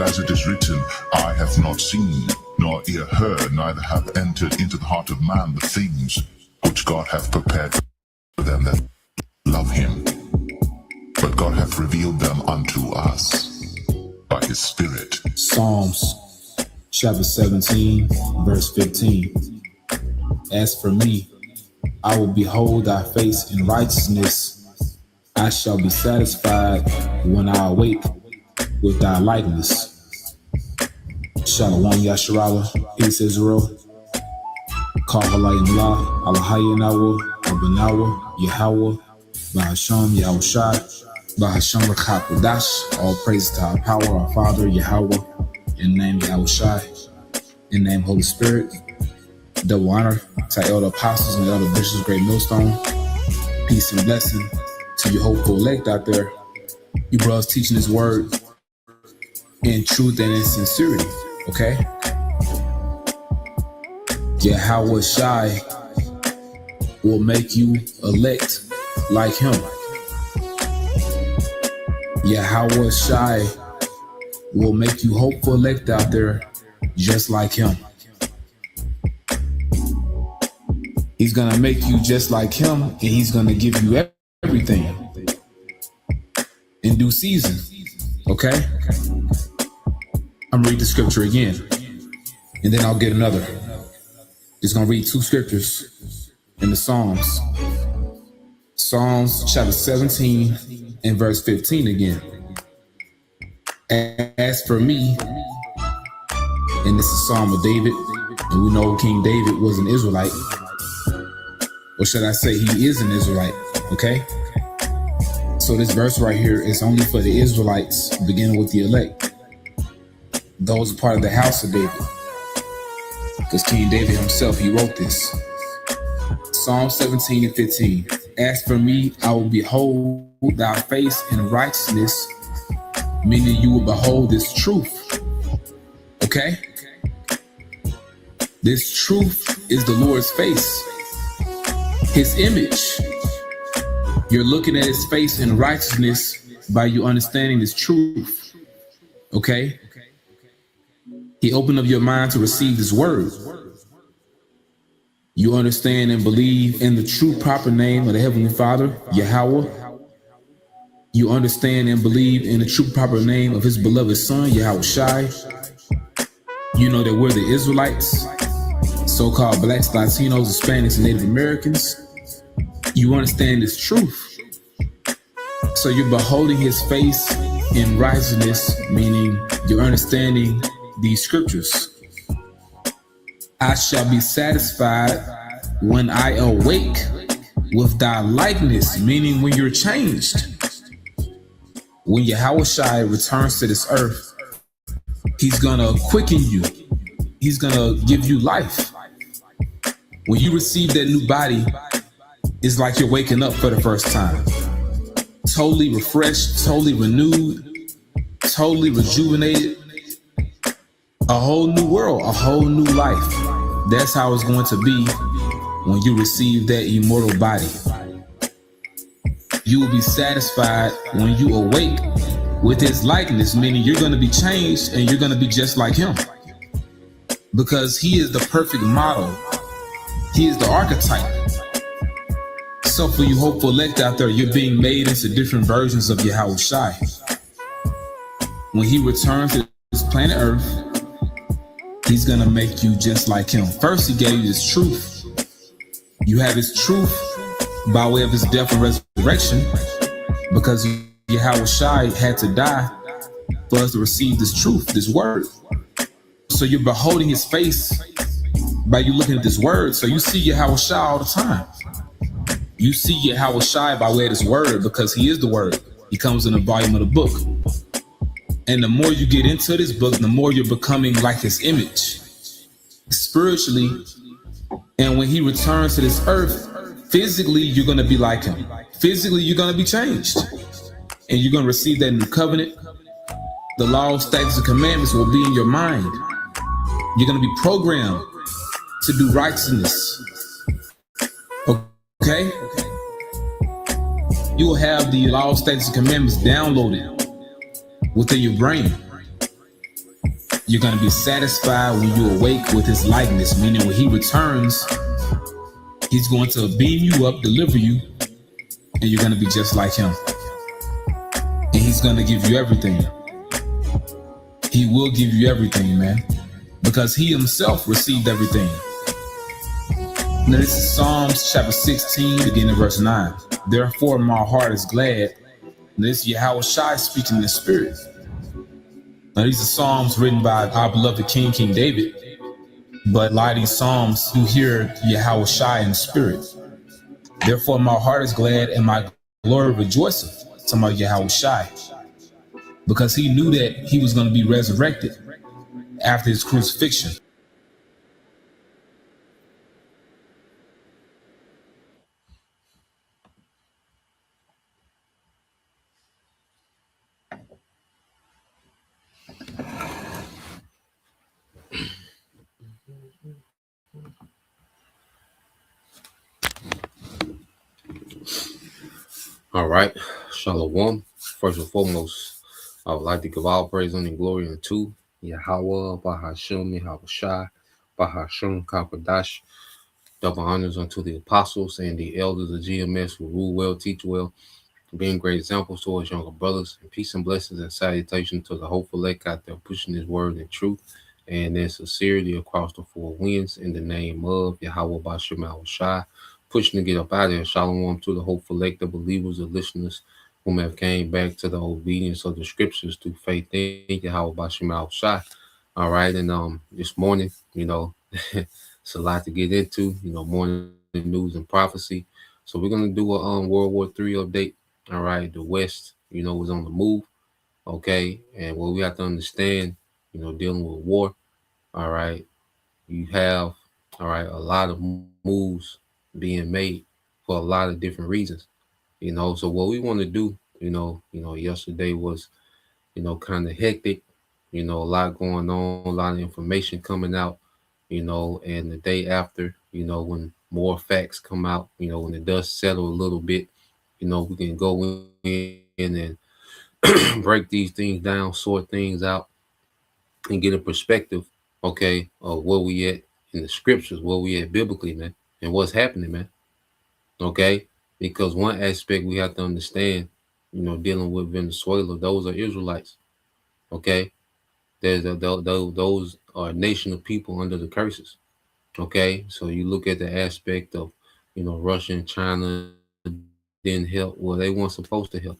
But as it is written, eye hath not seen, nor ear heard, neither hath entered into the heart of man the things which God hath prepared for them that love him. But God hath revealed them unto us by his Spirit. Psalms chapter 17, verse 15. As for me, I will behold thy face in righteousness. I shall be satisfied when I awake with thy likeness. Shalom Yasharala, peace Israel. Call Halayim La, Alahayanawa, Abanawa, Yahweh, Bahasham, Yahushai, Bahasham Rakakodash. All praise to our power, our Father, Yahweh, in the name Yahushai, in the name Holy Spirit. Double honor to elder apostles and elder bishops, great millstone. Peace and blessing to your hopeful elect out there. You brothers teaching his word in truth and in sincerity, okay? Yahweh Shai will make you elect like him. Yahweh Shai will make you hopeful elect out there just like him. He's gonna make you just like him, and he's gonna give you everything in due season, okay? I'm gonna read the scripture again, and then I'll get another. Just gonna read two scriptures in the Psalms. Psalms chapter 17 and verse 15 again. As for me, and this is a Psalm of David, and we know King David was an Israelite. Or should I say he is an Israelite, okay? So this verse right here is only for the Israelites, beginning with the elect. Those are part of the house of David. Because King David himself, he wrote this. Psalm 17 and 15. As for me, I will behold thy face in righteousness, meaning you will behold this truth, okay? This truth is the Lord's face. His image. You're looking at his face in righteousness by you understanding this truth. Okay? He opened up your mind to receive this word. You understand and believe in the true proper name of the Heavenly Father, Yahweh. You understand and believe in the true proper name of his beloved Son, Yahushai. You know that we're the Israelites, so-called blacks, Latinos, Hispanics, and Native Americans. You understand this truth. So you're beholding his face in righteousness, meaning you're understanding these scriptures. I shall be satisfied when I awake with thy likeness, meaning when you're changed. When Yahushai returns to this earth, he's gonna quicken you. He's gonna give you life. When you receive that new body, it's like you're waking up for the first time. Totally refreshed, totally renewed, totally rejuvenated. A whole new world, a whole new life. That's how it's going to be when you receive that immortal body. You will be satisfied when you awake with his likeness, meaning you're going to be changed and you're going to be just like him. Because he is the perfect model. He is the archetype. So for you hopeful elect out there, you're being made into different versions of Yahushai. When he returns to this planet Earth, he's going to make you just like him. First, he gave you this truth. You have his truth by way of his death and resurrection, because Yahushai had to die for us to receive this truth, this word. So you're beholding his face by you looking at this word. So you see Yahushai all the time. You see Yahushai by way of this word because he is the word. He comes in the volume of the book. And the more you get into this book, the more you're becoming like his image spiritually. And when he returns to this earth, physically, you're going to be like him. Physically, you're going to be changed. And you're going to receive that new covenant. The laws, statutes, and commandments will be in your mind. You're going to be programmed to do righteousness. Okay? You will have the laws, statutes, and commandments downloaded within your brain. You're going to be satisfied when you awake with his likeness, meaning when he returns, he's going to beam you up, deliver you, and you're going to be just like him. And he's going to give you everything. He will give you everything, man, because he himself received everything. Now, this is Psalms chapter 16, beginning verse 9. Therefore, my heart is glad. And this is Yahweh Shai speaking in the spirit. Now, these are Psalms written by our beloved King David. But a lot of these Psalms, you hear Yahweh Shai in the spirit. Therefore, my heart is glad and my glory rejoiceth. Talking about Yahweh Shai. Because he knew that he was going to be resurrected after his crucifixion. All right, Shalom. First and foremost, I would like to give all praise and glory unto Yahweh, Bahashem, Yahushai, Bahashem, Kapadash. Double honors unto the apostles and the elders of GMS who rule well, teach well, being great examples to us younger brothers. And peace and blessings and salutation to the hopeful elect out there pushing his word and truth and in sincerity across the four winds in the name of Yahweh Bashem Yahushai. Pushing to get up out of here. Shalom to the hopeful elect, the believers, the listeners whom have came back to the obedience of the scriptures through faith in Yahweh Bashem Yahushai. All right, and this morning, it's a lot to get into, morning news and prophecy. So we're gonna do a World War III update. All right, the West, was on the move. Okay, and what we have to understand, dealing with war. All right, you have, all right, a lot of moves being made for a lot of different reasons. So what we want to do, yesterday was, kind of hectic. A lot going on, a lot of information coming out. And the day after, when more facts come out, when the dust settle a little bit, we can go in and break these things down, sort things out, and get a perspective, okay, of where we at in the scriptures, where we at biblically, man, and what's happening, man. Okay, because one aspect we have to understand, dealing with Venezuela, those are Israelites. Okay, those are a nation of people under the curses. Okay, so you look at the aspect of, Russia and China didn't help. Well, they weren't supposed to help.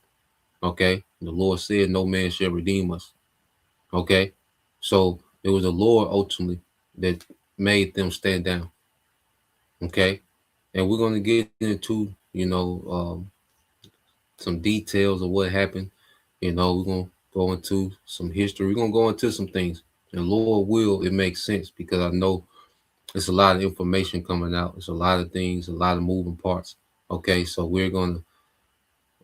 Okay, the Lord said, "No man shall redeem us." Okay, so it was the Lord ultimately that made them stand down. Okay, and we're going to get into, some details of what happened. We're going to go into some history. We're going to go into some things, and Lord will, it makes sense because I know it's a lot of information coming out. It's a lot of things, a lot of moving parts. Okay, so we're going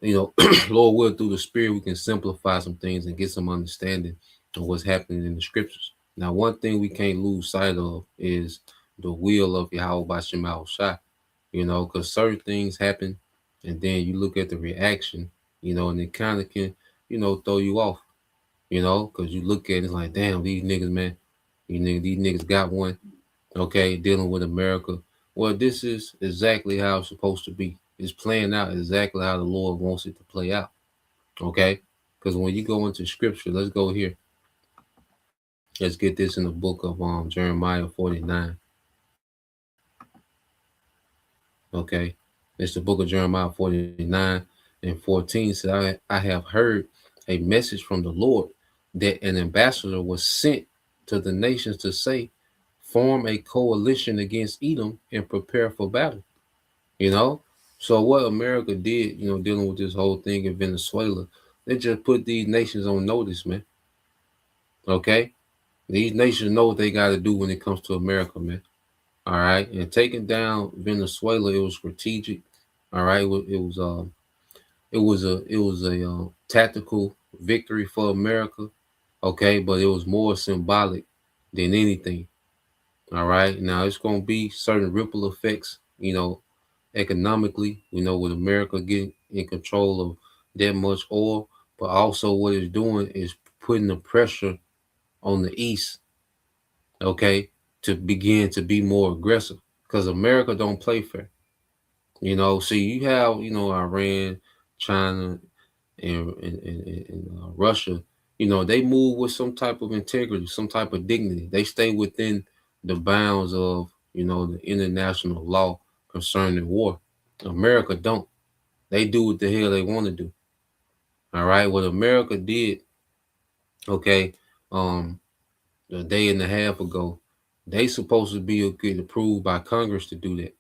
to, Lord will, through the Spirit, we can simplify some things and get some understanding of what's happening in the scriptures. Now, one thing we can't lose sight of is the will of Yahweh Bashem Shai, because certain things happen, and then you look at the reaction, and it kind of can, throw you off, because you look at it like, damn, these niggas, man, these niggas got one, okay, dealing with America. Well, this is exactly how it's supposed to be. It's playing out exactly how the Lord wants it to play out, okay? Because when you go into scripture, let's go here. Let's get this in the book of Jeremiah 49. Okay, it's the book of Jeremiah 49 and 14. Says, I have heard a message from the Lord that an ambassador was sent to the nations to say, form a coalition against Edom and prepare for battle. So what America did, dealing with this whole thing in Venezuela, they just put these nations on notice, man. Okay, these nations know what they got to do when it comes to America, man. All right, and taking down Venezuela, it was strategic. All right, it was a tactical victory for America. Okay, but it was more symbolic than anything. All right, now it's gonna be certain ripple effects, economically, with America getting in control of that much oil, but also what it's doing is putting the pressure on the east, okay, to begin to be more aggressive because America don't play fair. See, you have, Iran, China, and Russia. They move with some type of integrity, some type of dignity. They stay within the bounds of, the international law concerning war. America don't. They do what the hell they want to do. All right. What America did, okay, um, a day and a half ago, they supposed to get approved by Congress to do that.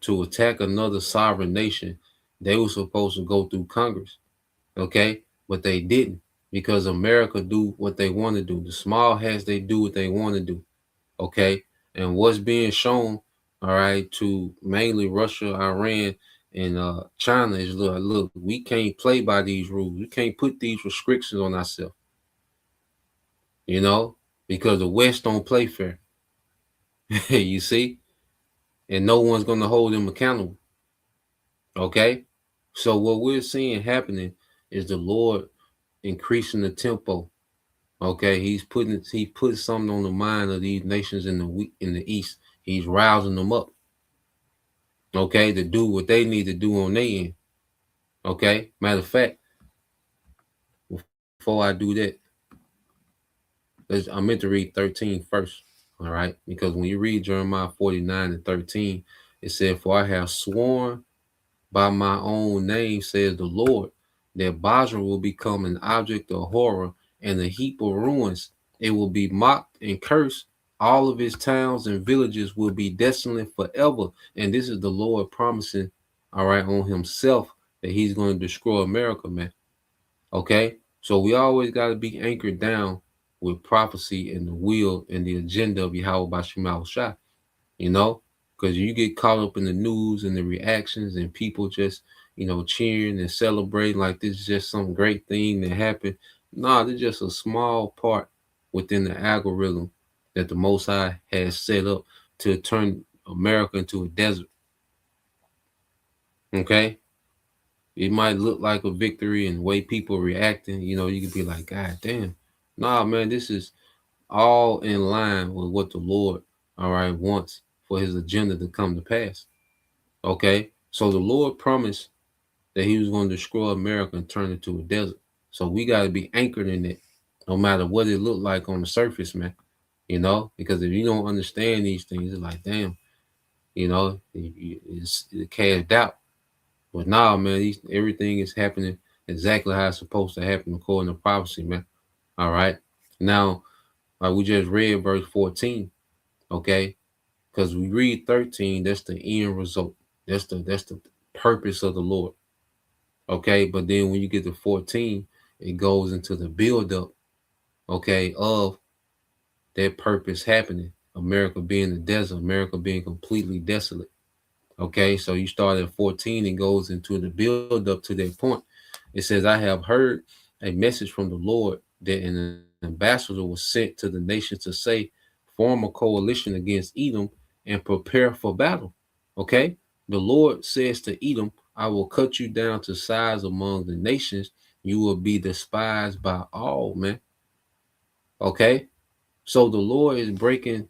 To attack another sovereign nation, they were supposed to go through Congress, okay? But they didn't because America do what they want to do. The small hats, they do what they want to do, okay? And what's being shown, all right, to mainly Russia, Iran, and China is look, we can't play by these rules. We can't put these restrictions on ourselves, you know, because the West don't play fair. You see? And no one's gonna hold them accountable. Okay? So what we're seeing happening is the Lord increasing the tempo. Okay, he put something on the mind of these nations in the east. He's rousing them up. Okay, to do what they need to do on their end. Okay, matter of fact, before I do that, I meant to read 13 first. All right, because when you read Jeremiah 49:13, it said, "For I have sworn by my own name, says the Lord, that Basra will become an object of horror and a heap of ruins. It will be mocked and cursed. All of its towns and villages will be desolate forever." And this is the Lord promising, all right, on himself that he's going to destroy America, man. Okay? So we always got to be anchored down with prophecy and the will and the agenda of Yahweh Bashim Shah, you know, because you get caught up in the news and the reactions and people just, cheering and celebrating like this is just some great thing that happened. Nah, it's just a small part within the algorithm that the Most High has set up to turn America into a desert. Okay? It might look like a victory and the way people reacting, you could be like, God damn. Nah, man, this is all in line with what the Lord, all right, wants for his agenda to come to pass. Okay. So the Lord promised that he was going to destroy America and turn it to a desert. So we got to be anchored in it, no matter what it looked like on the surface, man. Because if you don't understand these things, it's like, damn, it's cast doubt. But now, man, everything is happening exactly how it's supposed to happen according to prophecy, man. All right. Now, like we just read verse 14, okay? Because we read 13, that's the end result. That's the purpose of the Lord. Okay, but then when you get to 14, it goes into the buildup, okay, of that purpose happening. America being the desert, America being completely desolate. Okay, so you start at 14 and goes into the build up to that point. It says, I have heard a message from the Lord that an ambassador was sent to the nations to say, form a coalition against Edom and prepare for battle. Okay, the Lord says to Edom, I will cut you down to size among the nations. You will be despised by all, man. Okay, so the Lord is breaking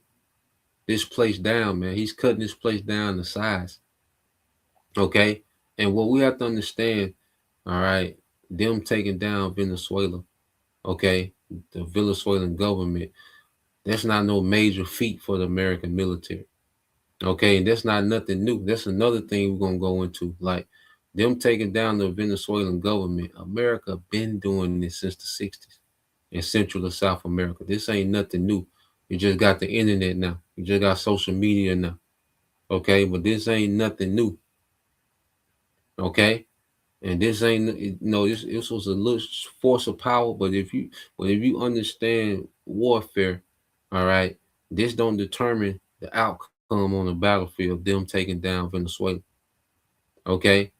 this place down, man. He's cutting this place down to size. Okay. And what we have to understand, all right, them taking down Venezuela, okay, the Venezuelan government, that's not no major feat for the American military. Okay. And that's not nothing new. That's another thing we're going to go into. Like them taking down the Venezuelan government, America been doing this since the 60s in Central and South America. This ain't nothing new. You just got the internet now. You just got social media now. Okay. But this ain't nothing new. Okay. And this ain't this was a little force of power, but if you understand warfare, all right, this don't determine the outcome on the battlefield, them taking down Venezuela. Okay.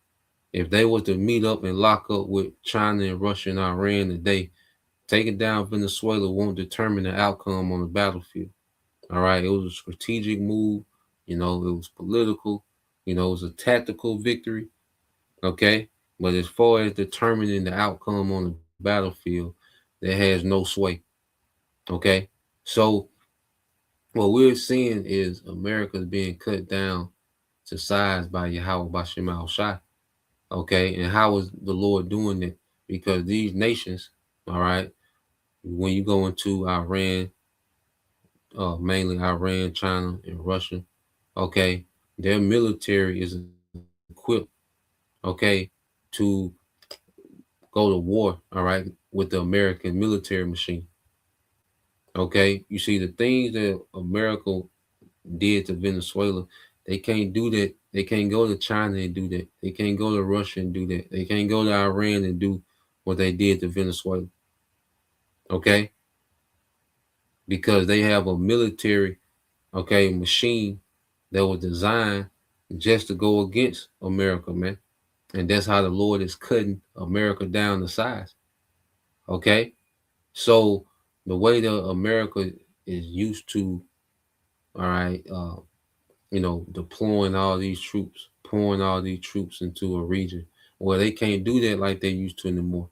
If they was to meet up and lock up with China and Russia and Iran today, taking down Venezuela won't determine the outcome on the battlefield. All right. It was a strategic move, it was political, it was a tactical victory. Okay. But as far as determining the outcome on the battlefield, that has no sway. Okay, so what we're seeing is America's being cut down to size by Yahweh Bashim al Shai. Okay, and how is the Lord doing it? Because these nations, all right, when you go into Iran, mainly Iran, China, and Russia, okay, their military is equipped, okay, to go to war, all right, with the American military machine. Okay, you see the things that America did to Venezuela, they can't do that. They can't go to China and do that. They can't go to Russia and do that. They can't go to Iran and do what they did to Venezuela. Okay, because they have a military, okay, machine that was designed just to go against America, man. And that's how the Lord is cutting America down to size. Okay, so the way that America is used to, all right, deploying all these troops, pouring all these troops into a region. Well, they can't do that like they used to anymore.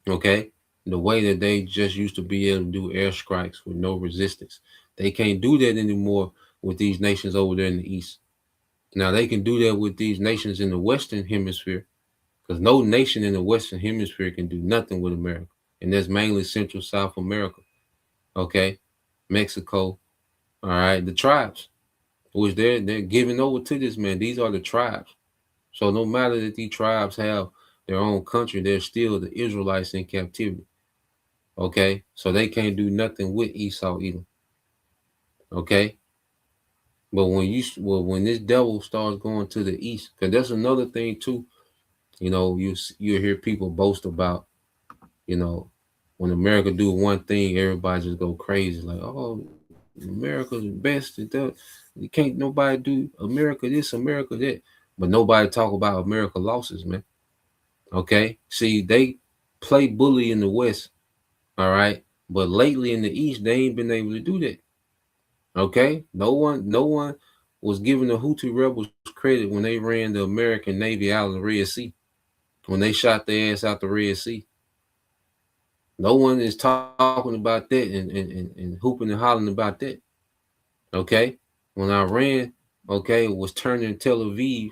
Okay? The way that they just used to be able to do airstrikes with no resistance. They can't do that anymore with these nations over there in the east. Now they can do that with these nations in the Western Hemisphere, because no nation in the Western Hemisphere can do nothing with America. And that's mainly Central South America. Okay? Mexico, all right, the tribes, which they're giving over to this man. These are the tribes. So no matter that these tribes have their own country, they're still the Israelites in captivity. Okay, so they can't do nothing with Esau either. Okay, but when this devil starts going to the east, because that's another thing too. You hear people boast about, you know, when America do one thing, everybody just go crazy like, oh, America's the best. You can't nobody do America this, America that, but nobody talk about America losses, man. Okay, see, they play bully in the West, all right, but lately in the East, they ain't been able to do that. Okay, no one was giving the Houthi rebels credit when they ran the American Navy out of the Red Sea, when they shot their ass out the Red Sea. No one is talking about that and hooping and hollering about that. Okay, when Iran, okay, was turning Tel Aviv,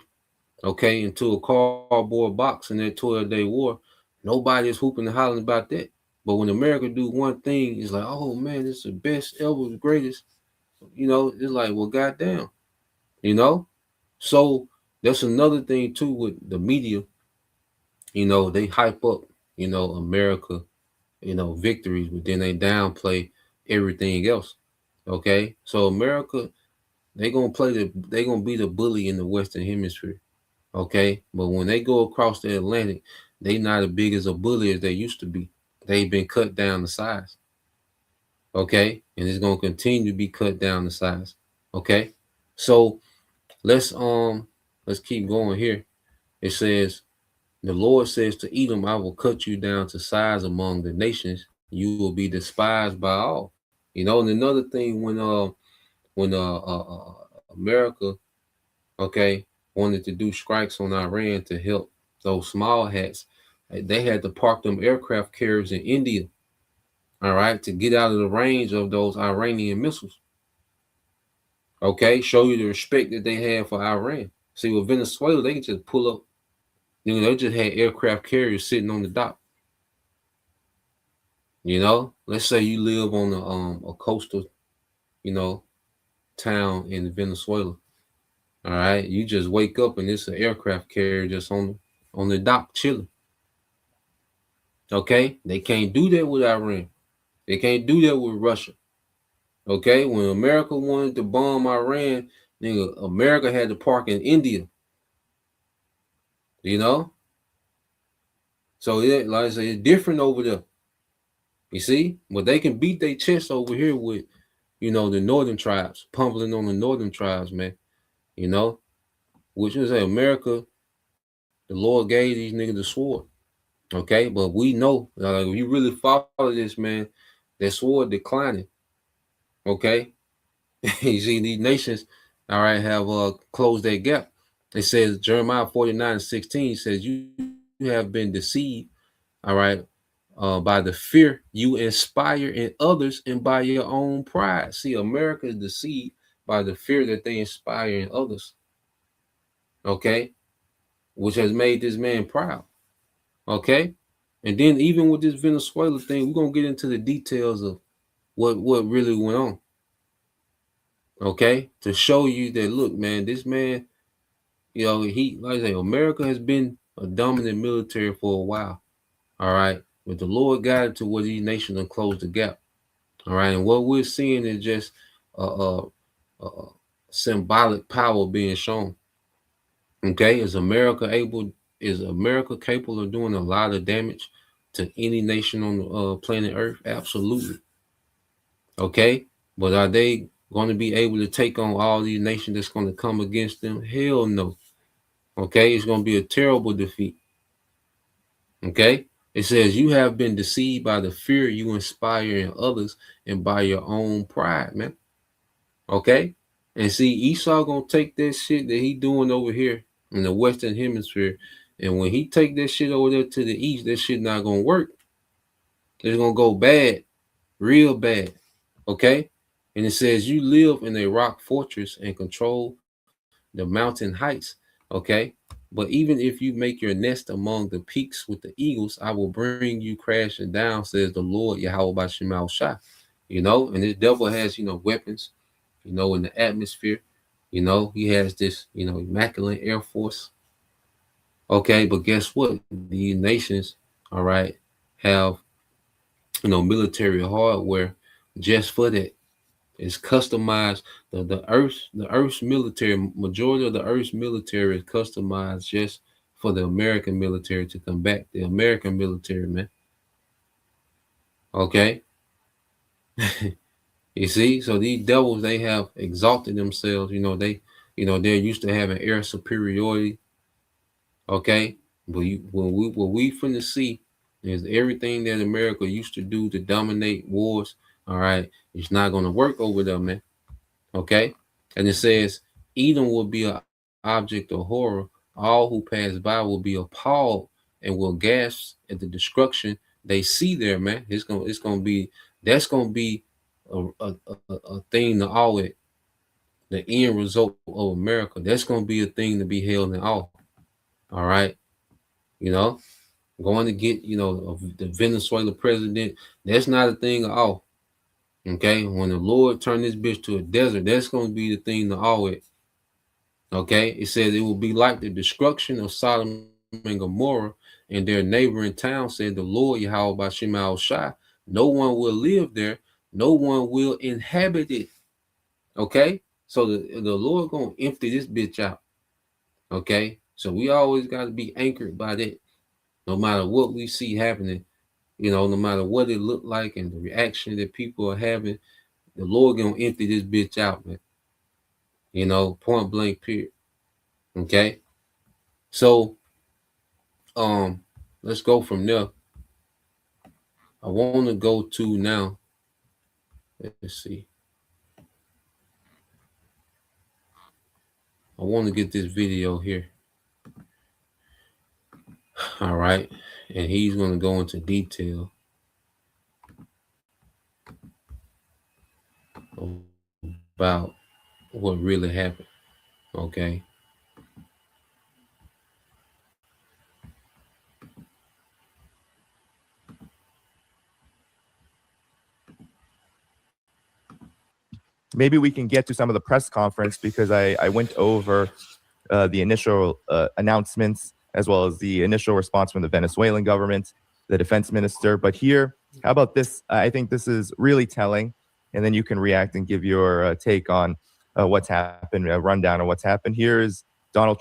okay, into a cardboard box in that 12-day war, nobody is hooping and hollering about that. But when America do one thing, it's like, oh man, it's the best ever, the greatest. It's like, well, goddamn, you know. So that's another thing too with the media. They hype up, America, victories, but then they downplay everything else. Okay, so America, they gonna be the bully in the Western Hemisphere. Okay, but when they go across the Atlantic, they not as big as a bully as they used to be. They've been cut down to size. Okay, and it's gonna continue to be cut down to size. Okay, so let's let's keep going here. It says, the Lord says to Edom, I will cut you down to size among the nations. You will be despised by all. And another thing, when America, okay, wanted to do strikes on Iran to help those small hats, they had to park them aircraft carriers in India, all right, to get out of the range of those Iranian missiles. Okay, show you the respect that they have for Iran. See, with Venezuela, they can just pull up. They just had aircraft carriers sitting on the dock. Let's say you live on a coastal, you know, town in Venezuela. All right, you just wake up and it's an aircraft carrier just on the dock chilling. Okay, they can't do that with Iran. They can't do that with Russia. Okay, when America wanted to bomb Iran, America had to park in India. You know, so like I say, it's different over there. You see, but they can beat their chest over here with, the northern tribes, pummeling on the northern tribes, man. You know, which is America. The Lord gave these niggas the sword. Okay, but we know, like, if you really follow this, man, that sword declining. Okay, you see these nations, all right, have closed that gap. It says Jeremiah 49:16 says, you have been deceived, all right, by the fear you inspire in others and by your own pride. See, America is deceived by the fear that they inspire in others, okay, which has made this man proud, okay. And then even with this Venezuela thing, we're gonna get into the details of what really went on, okay, to show you that look, man, this man, he like I say, America has been a dominant military for a while, all right, but the Lord got it to where these nations have closed the gap. All right, and what we're seeing is just a symbolic power being shown. Okay, is America able? Is America capable of doing a lot of damage to any nation on the planet Earth? Absolutely. Okay, but are they going to be able to take on all these nations that's going to come against them? Hell no. Okay, it's going to be a terrible defeat. Okay, it says you have been deceived by the fear you inspire in others and by your own pride, man. Okay, and see, Esau gonna take that shit that he doing over here in the Western Hemisphere, and when he take that shit over there to the East, that shit not gonna work. It's gonna go bad, real bad. Okay, and it says you live in a rock fortress and control the mountain heights. Okay, but even if you make your nest among the peaks with the eagles, I will bring you crashing down, says the Lord Yahweh Bashemal Shah. And this devil has weapons in the atmosphere. He has this, immaculate air force. Okay, but guess what? These nations, all right, have, military hardware just for that. It's customized. The Earth's military, majority of the Earth's military is customized just for the American military to combat the American military, man. Okay. You see, so these devils, they have exalted themselves. They're used to having air superiority. Okay, but what we finna see is everything that America used to do to dominate wars. All right, it's not gonna work over there, man. Okay, and it says Edom will be an object of horror. All who pass by will be appalled and will gasp at the destruction they see there, man. That's gonna be a thing to awe at. The end result of America. That's gonna be a thing to be held in awe. All right, you know, going to get the Venezuela president. That's not a thing at all. Okay, when the Lord turned this bitch to a desert, that's gonna be the thing to awe at. Okay, it says it will be like the destruction of Sodom and Gomorrah and their neighboring town, said the Lord Yahweh by Shema Shai. No one will live there, no one will inhabit it. Okay, so the Lord gonna empty this bitch out. Okay, so we always got to be anchored by that, no matter what we see happening. No matter what it looked like and the reaction that people are having, the Lord gonna empty this bitch out, man. Point blank, period. Okay, so let's go from there. I want to go to now. Let's see. I want to get this video here. All right, and he's gonna go into detail about what really happened. Okay. Maybe we can get to some of the press conference because I went over the initial announcements as well as the initial response from the Venezuelan government, the defense minister. But here, how about this? I think this is really telling, and then you can react and give your take on what's happened, a rundown of what's happened. Here is one of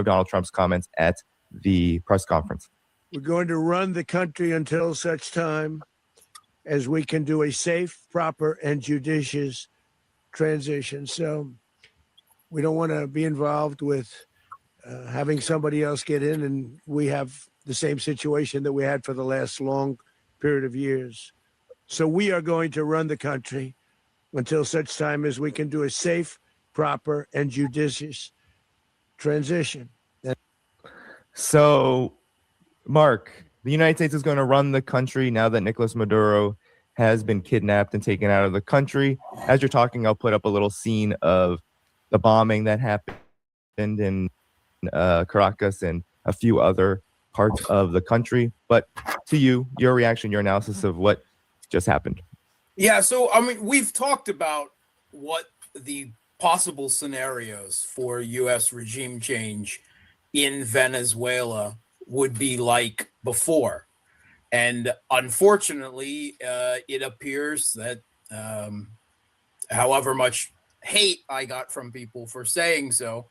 Donald Trump's comments at the press conference. We're going to run the country until such time as we can do a safe, proper, and judicious transition. So we don't want to be involved with having somebody else get in, and we have the same situation that we had for the last long period of years. So we are going to run the country until such time as we can do a safe, proper, and judicious transition. So, Mark, the United States is going to run the country now that Nicolas Maduro has been kidnapped and taken out of the country. As you're talking, I'll put up a little scene of the bombing that happened in Caracas and a few other parts of the country. But to you, your reaction, your analysis of what just happened. Yeah, so I mean, we've talked about what the possible scenarios for U.S. regime change in Venezuela would be like before. And unfortunately, it appears that however much hate I got from people for saying so,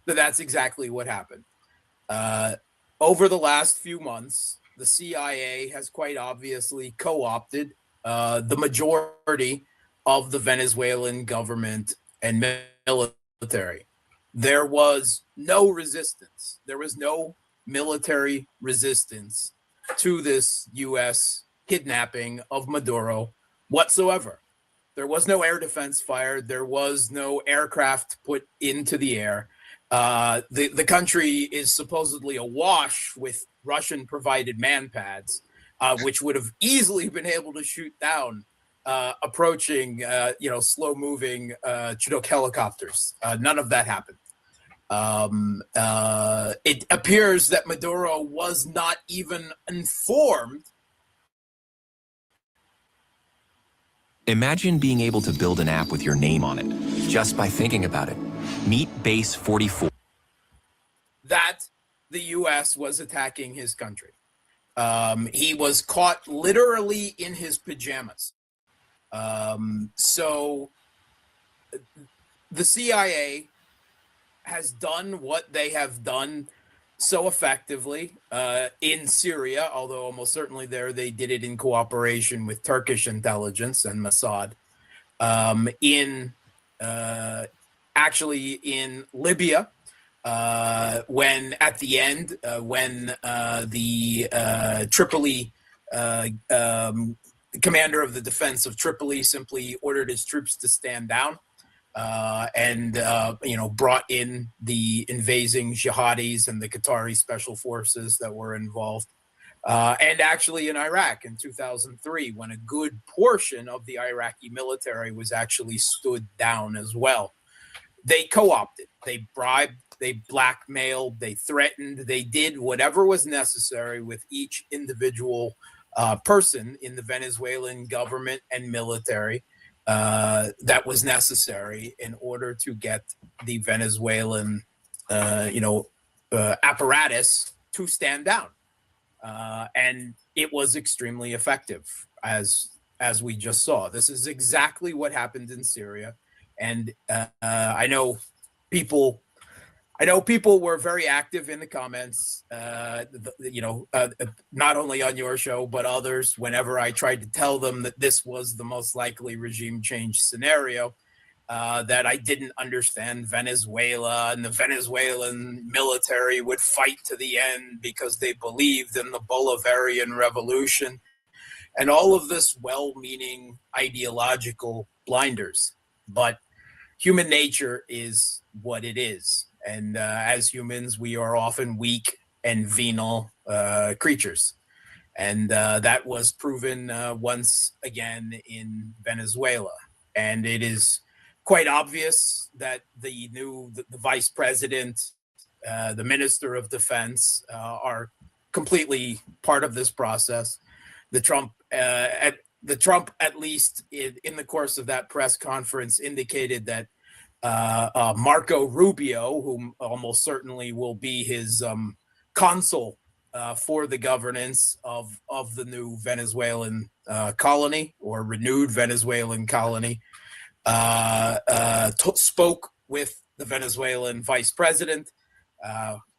that's exactly what happened. Over the last few months, the CIA has quite obviously co-opted the majority of the Venezuelan government and military. There was no resistance. There was no military resistance to this U.S. kidnapping of Maduro whatsoever. There was no air defense fired. There was no aircraft put into the air. The country is supposedly awash with Russian-provided man-pads, which would have easily been able to shoot down approaching, slow-moving Chinook helicopters. None of that happened. It appears that Maduro was not even informed. Imagine being able to build an app with your name on it, just by thinking about it. Meet Base 44. That The U.S. was attacking his country. He was caught literally in his pajamas. So the CIA has done what they have done so effectively in Syria, although almost certainly there they did it in cooperation with Turkish intelligence and Mossad. Actually in Libya, when at the end, when the Tripoli commander of the defense of Tripoli simply ordered his troops to stand down and brought in the invading jihadis and the Qatari special forces that were involved. And actually in Iraq in 2003, when a good portion of the Iraqi military was actually stood down as well. They co-opted, they bribed, they blackmailed, they threatened, they did whatever was necessary with each individual person in the Venezuelan government and military that was necessary in order to get the Venezuelan, apparatus to stand down. And it was extremely effective, as we just saw. This is exactly what happened in Syria. And I know people were very active in the comments, not only on your show, but others, whenever I tried to tell them that this was the most likely regime change scenario, that I didn't understand Venezuela and the Venezuelan military would fight to the end because they believed in the Bolivarian revolution and all of this well-meaning ideological blinders. But human nature is what it is. And as humans, we are often weak and venal creatures. And that was proven once again in Venezuela. And it is quite obvious that the vice president, the minister of defense are completely part of this process. The Trump, at least in the course of that press conference, indicated that Marco Rubio, whom almost certainly will be his consul for the governance of the new Venezuelan colony or renewed Venezuelan colony, spoke with the Venezuelan vice president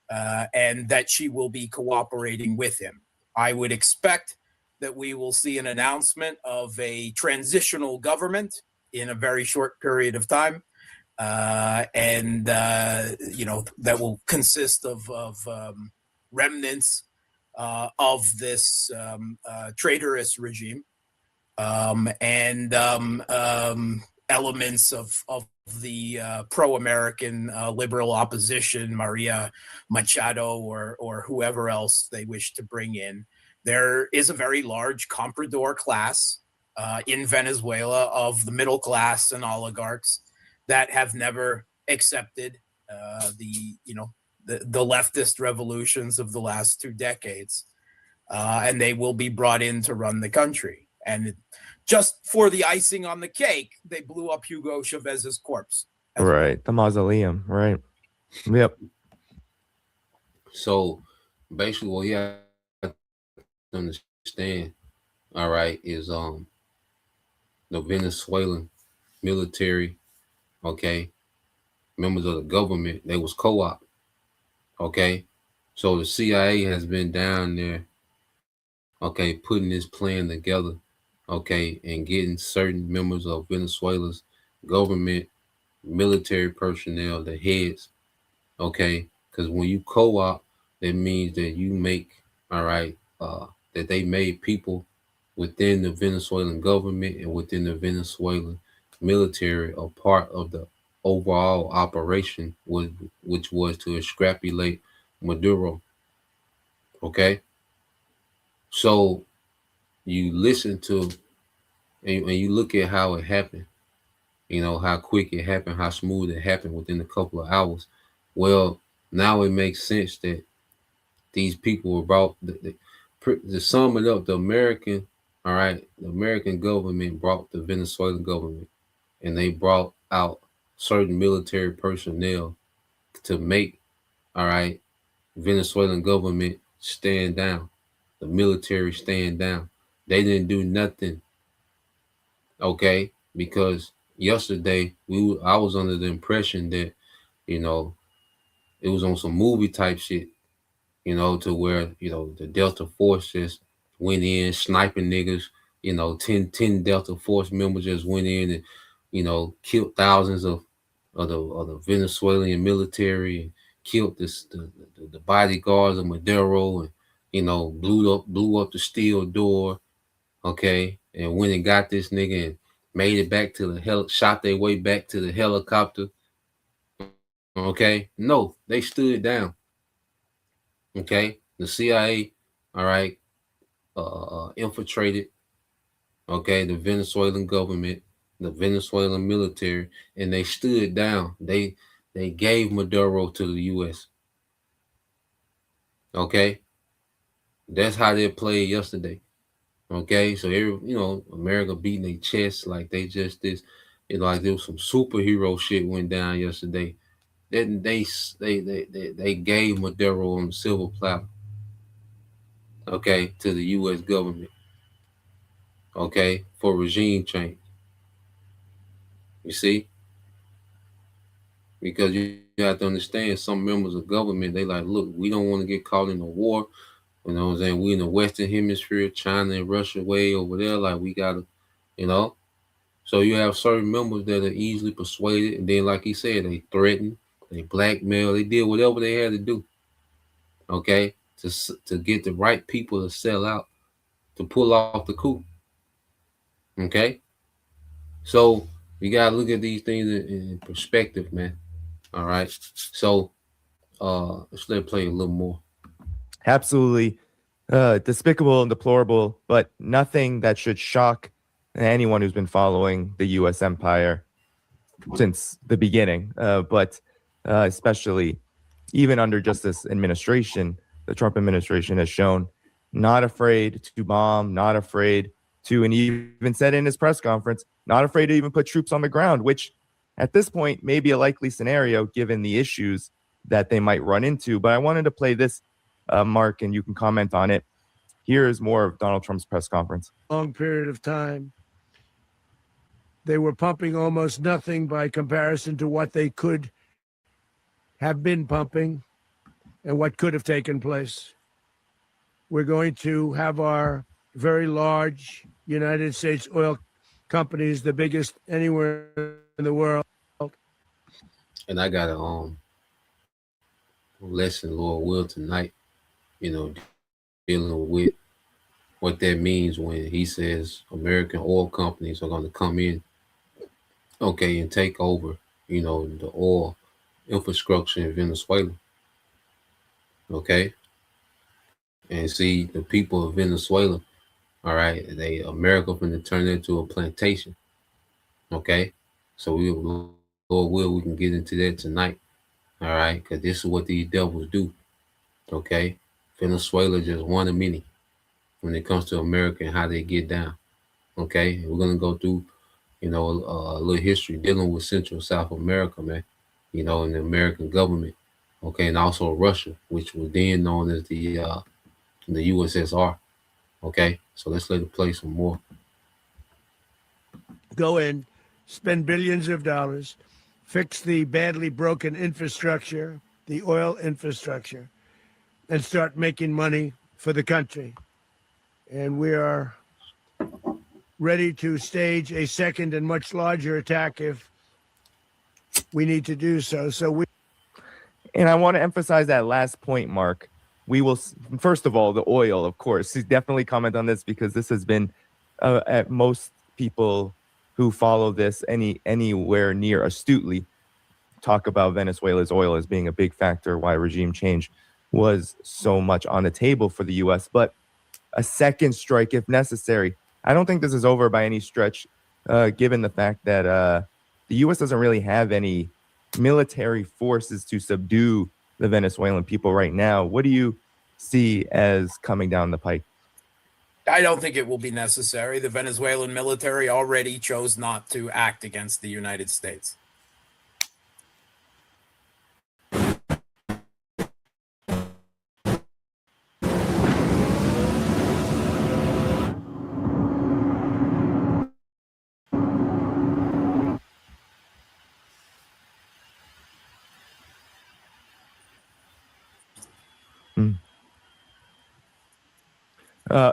and that she will be cooperating with him. I would expect that we will see an announcement of a transitional government in a very short period of time. That will consist of remnants of this traitorous regime and elements of the pro-American liberal opposition, Maria Machado or whoever else they wish to bring in. there is a very large comprador class in Venezuela of the middle class and oligarchs that have never accepted the leftist revolutions of the last 2 decades, and they will be brought in to run the country. And just for the icing on the cake, they blew up Hugo Chavez's corpse. Right, the mausoleum. Right. Yep. So basically, what you have to understand, all right, is the Venezuelan military, okay, members of the government, they was co-op, okay. So the CIA has been down there, okay, putting this plan together, okay, and getting certain members of Venezuela's government, military personnel, the heads, okay, because when you co-op, that means that you make, all right, that they made people within the Venezuelan government and within the Venezuelan military a part of the overall operation, which was to extrapolate Maduro. Okay, so you listen to and you look at how it happened. You know how quick it happened, how smooth it happened within a couple of hours. Well, now it makes sense that these people were brought. To sum it up, the American government brought the Venezuelan government, and they brought out certain military personnel to make, all right, Venezuelan government stand down, the military stand down. They didn't do nothing, okay, because yesterday I was under the impression that, you know, it was on some movie type shit, to where, the Delta Force just went in sniping niggas, 10 Delta Force members just went in and, killed thousands of the Venezuelan military and killed the bodyguards of Maduro and, blew up the steel door, okay, and went and got this nigga and made it back to shot their way back to the helicopter, okay. No, they stood down. Okay, the CIA, all right, infiltrated, okay, the Venezuelan government, the Venezuelan military, and they stood down. They gave Maduro to the U.S. Okay, that's how they played yesterday. Okay, so America beating their chest like they just this, like there was some superhero shit went down yesterday. Then they gave Maduro on the silver platter, okay, to the U.S. government, okay, for regime change. You see, because you have to understand, some members of government, they like, look, we don't want to get caught in a war. You know what I'm saying? We in the Western Hemisphere, China and Russia way over there. Like we gotta, you know. So you have certain members that are easily persuaded, and then, like he said, they threaten, they blackmail, they did whatever they had to do, okay, to get the right people to sell out, to pull off the coup, okay. So you gotta look at these things in perspective, man. All right. So let's let it play a little more. Absolutely despicable and deplorable, but nothing that should shock anyone who's been following the U.S. empire since the beginning. But especially even under just this administration, the Trump administration has shown not afraid to bomb, not afraid to, and he even said in his press conference, not afraid to even put troops on the ground, which at this point may be a likely scenario given the issues that they might run into. But I wanted to play this, Mark, and you can comment on it. Here is more of Donald Trump's press conference. Long period of time. They were pumping almost nothing by comparison to what they could have been pumping and what could have taken place. We're going to have our very large United States oil companies, the biggest anywhere in the world. And I got a lesson, Lord will, tonight, dealing with what that means when he says American oil companies are going to come in, okay, and take over, the oil infrastructure in Venezuela. Okay. And see, the people of Venezuela, all right, America finna turn into a plantation. Okay, so Lord will, we can get into that tonight. All right, because this is what these devils do. Okay, Venezuela just one of many when it comes to America and how they get down. Okay, we're gonna go through, a little history dealing with Central South America, man. And the American government. Okay, and also Russia, which was then known as the USSR. Okay, so let's let it play some more. Go in, spend billions of dollars, fix the badly broken infrastructure, the oil infrastructure, and start making money for the country. And we are ready to stage a second and much larger attack if we need to do so. And I want to emphasize that last point, Mark. We will, first of all, the oil, of course, definitely comment on this because this has been at most people who follow this anywhere near astutely talk about Venezuela's oil as being a big factor why regime change was so much on the table for the U.S. But a second strike if necessary. I don't think this is over by any stretch, given the fact that the U.S. doesn't really have any military forces to subdue the Venezuelan people right now. What do you see as coming down the pike? I don't think it will be necessary. The Venezuelan military already chose not to act against the United States.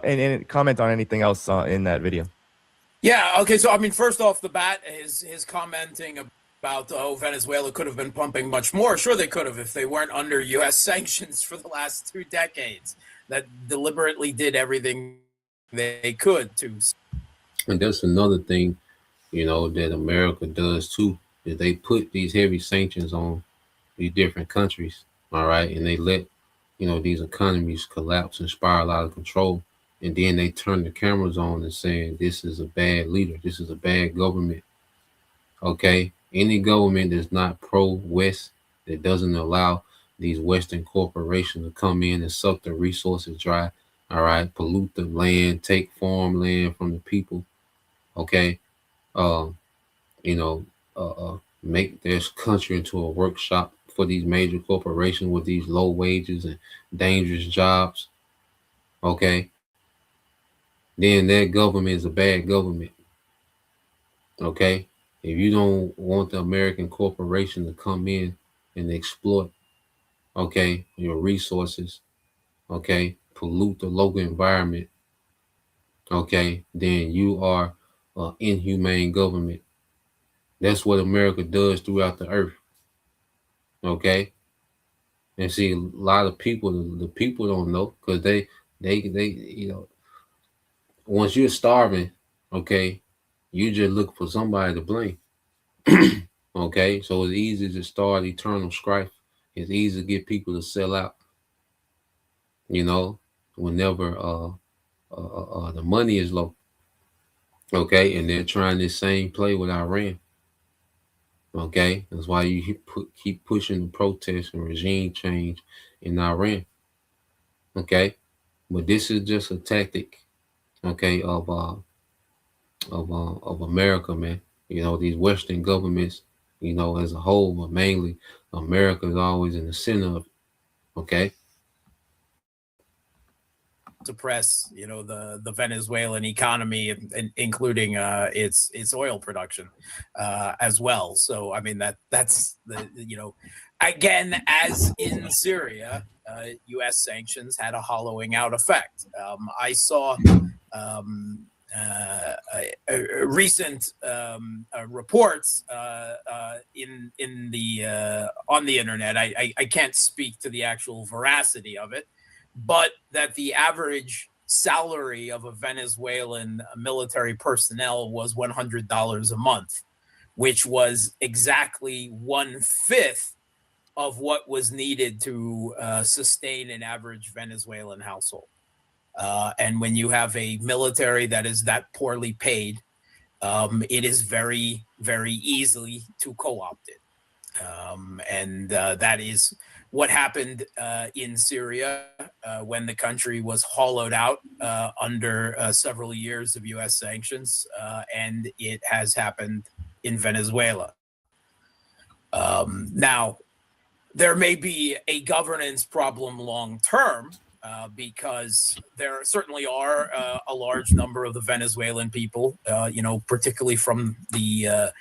And comment on anything else in that video. Yeah. Okay. So, I mean, first off the bat, his commenting about, Venezuela could have been pumping much more. Sure, they could have if they weren't under U.S. sanctions for the last 2 decades that deliberately did everything they could to. And that's another thing, that America does too, is they put these heavy sanctions on these different countries, all right, and they let, these economies collapse and spiral out of control. And then they turn the cameras on and saying, this is a bad leader. This is a bad government. Okay. Any government that's not pro-West, that doesn't allow these Western corporations to come in and suck the resources dry, all right, pollute the land, take farmland from the people, okay, make this country into a workshop for these major corporations with these low wages and dangerous jobs, okay, then that government is a bad government. Okay. If you don't want the American corporation to come in and exploit, okay, your resources, okay, pollute the local environment, okay, then you are an inhumane government. That's what America does throughout the earth. Okay. And see, a lot of people, the people don't know because they, once you're starving, okay, you just look for somebody to blame. Okay, so it's easy to start eternal strife. It's easy to get people to sell out. Whenever the money is low. Okay, and they're trying this same play with Iran. Okay, that's why you keep pushing the protest and regime change in Iran. Okay, but this is just a tactic. Okay, of America, man. These Western governments, as a whole, but mainly America is always in the center of it. Okay. Suppress, the Venezuelan economy, and including its oil production as well. So, I mean, that's the again, as in Syria, U.S. sanctions had a hollowing out effect. I saw recent reports in the on the internet. I can't speak to the actual veracity of it, but that the average salary of a Venezuelan military personnel was $100 a month, which was exactly 1/5 of what was needed to sustain an average Venezuelan household. And when you have a military that is that poorly paid, it is very, very easily to co-opt it. And that is what happened in Syria when the country was hollowed out under several years of U.S. sanctions, and it has happened in Venezuela. Now, there may be a governance problem long term, because there certainly are a large number of the Venezuelan people, particularly from the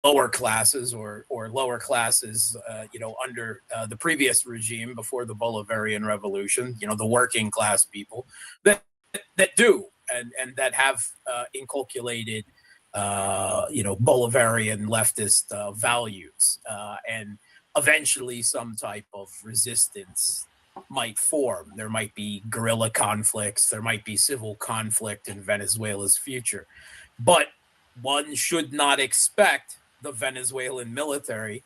lower classes or lower classes, under the previous regime before the Bolivarian Revolution, the working class people that do and that have inculcated, Bolivarian leftist values, and eventually some type of resistance might form. There might be guerrilla conflicts, there might be civil conflict in Venezuela's future, but one should not expect the Venezuelan military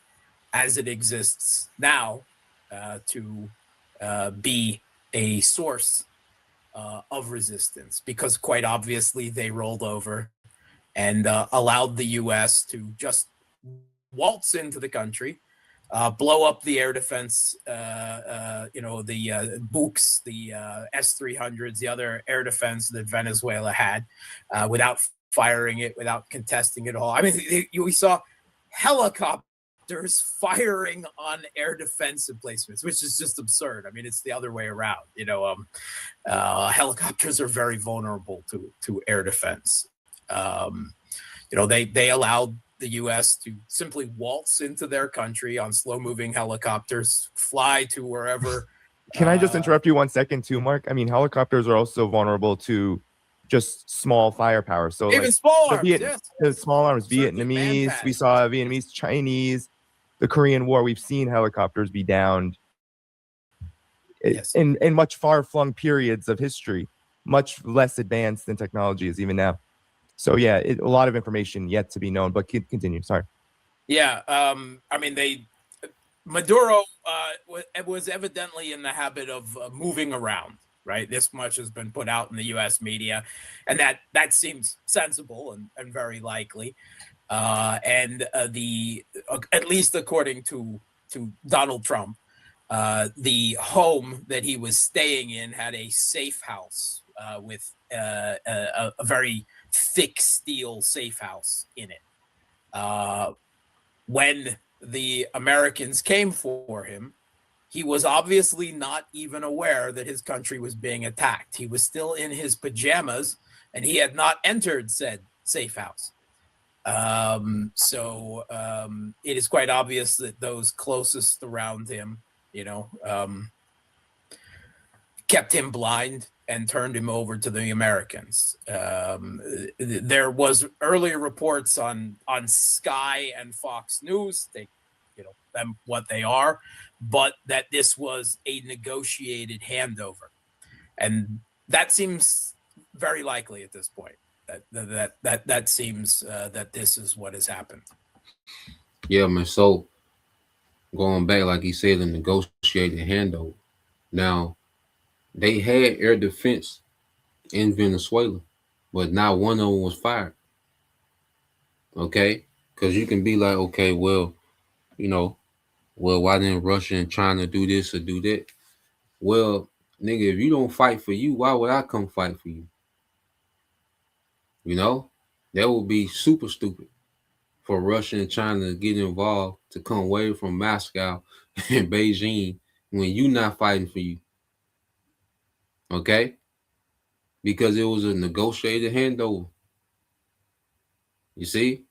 as it exists now to be a source of resistance, because quite obviously they rolled over and allowed the U.S. to just waltz into the country, blow up the air defense, the Books, the S-300s, the other air defense that Venezuela had, without firing it, without contesting it all. I mean, we saw helicopters firing on air defense emplacements, which is just absurd. I mean, it's the other way around. Helicopters are very vulnerable to air defense. They allowed the U.S. to simply waltz into their country on slow-moving helicopters, fly to wherever. Can I just interrupt you 1 second too, Mark? I mean, helicopters are also vulnerable to just small firepower. So even small arms, the small arms, Vietnamese, we saw Vietnamese, Chinese, the Korean War. We've seen helicopters be downed in much far-flung periods of history, much less advanced than technology is even now. So yeah, a lot of information yet to be known, but continue. Sorry. Yeah, I mean, Maduro was evidently in the habit of moving around. Right, this much has been put out in the U.S. media, and that seems sensible and very likely. And at least according to Donald Trump, the home that he was staying in had a safe house with a very thick steel safe house in it. When the Americans came for him, he was obviously not even aware that his country was being attacked. He was still in his pajamas, and he had not entered said safe house. So it is quite obvious that those closest around him, kept him blind and turned him over to the Americans. There was earlier reports on Sky and Fox News. Them what they are, but that this was a negotiated handover, and that seems very likely at this point. That seems that this is what has happened. Yeah, man. So going back, like he said, the negotiated handover. Now they had air defense in Venezuela, but not one of them was fired. Okay, because you can be like, okay, well, why didn't Russia and China do this or do that? Well, nigga, if you don't fight for you, why would I come fight for you? That would be super stupid for Russia and China to get involved, to come away from Moscow and Beijing when you not fighting for you. Okay? Because it was a negotiated handover. You see?